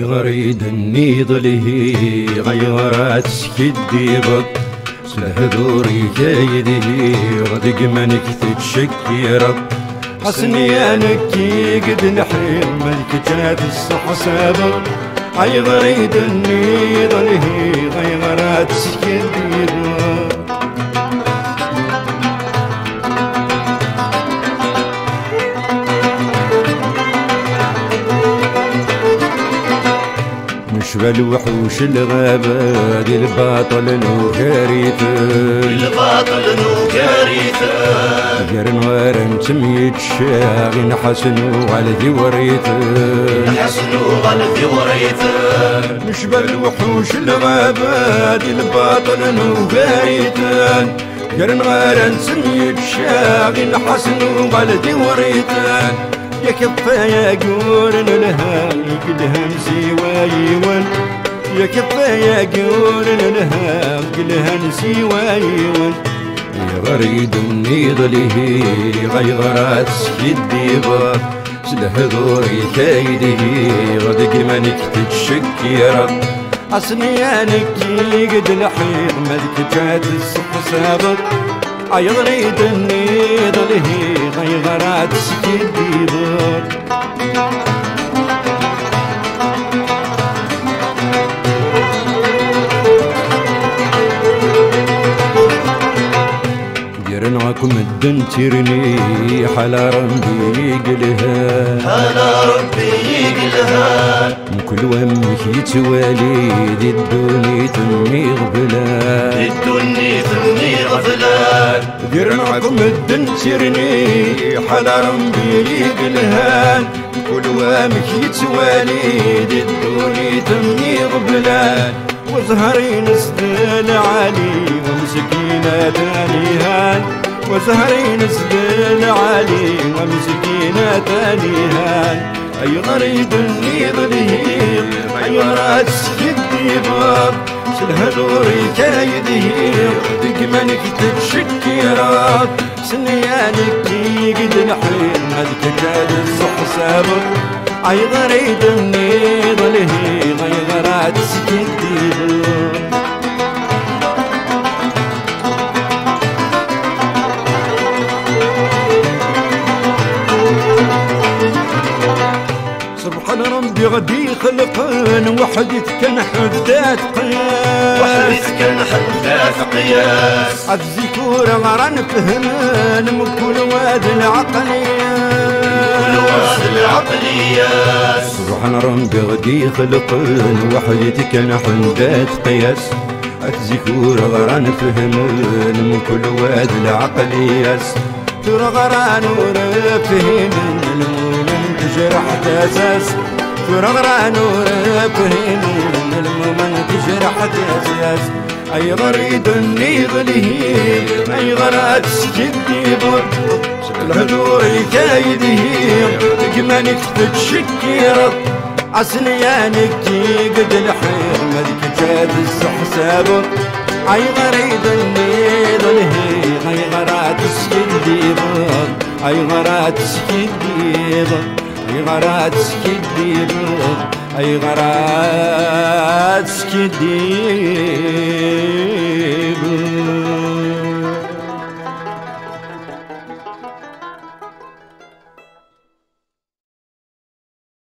غريد النيض له غيرات سكديبط سلهدوري كايده غدق منك تتشكي رب حسني انكي قد نحير ملك جات الصح سابق اي غريد النيض له غيرات سكديبط شبه الوحوش الغابة دي الباطل نوكاريته الباطل نوكاريته غير نوار نتميت شاغي نحسنو على ذي وريته نحسنو على ذي وريته شبه الوحوش الغابة دي الباطل نوكاريته غير نوار نتميت شاغي نحسنو على ذي وريته يا كفاية قورن لها قلها نسيوايون يا كفاية قورن لها قلها نسيوايون يا غريد النيض له غيرات سكديبا سلهدوري كايده غدق منك تتشكي رب أصنيانك قد الحيط ملك جات الصف سابق اي غريد النيض له غيرات سكديبط ديرناكم الدن ترني حلا ربي يقلها حلا ربي يقلها من كل ومك يتوالي دي الدنيا تمي غفلان دي الدنيا تمي غفلان ديرناكم الدن ترني حلا ربي يقلها من كل ومك يتوالي دي الدنيا تمي غفلان وزهري نسدل علي ومسكينة تانيهان وزهري نسدل علي ومسكينة تانيهان أي غريد النيض له أي غرات سكديبط سلهدوري كايده دقمنك تتشكي راب سنيانك قد الحين ملك جاد الصح سابق اي غريد النيض له غيرات سكديبط سبحان ربي غدي خلقان وحدك كان حدات قياس وحدك كان حدات قياس الذكور غران فهمان من كل واد العقليات سبحان ربي غدي خلقان وحدك كان حدات قياس الذكور غران فهمان من كل واد العقليات ترى غران ورفهن المؤمن تجرح تاساس ترى غران ورفهن المؤمن تجرح تاساس اي غريد النيض له اي غرات سكديبط الهدوري كايده دقمنك تتشكي رب عسنيانك قد الحير ملك جاد الصح سابق اي غريد النيض له غيرات سكديبط اي غرات سكديبط اي غرات سكديبط اي غرات سكديبط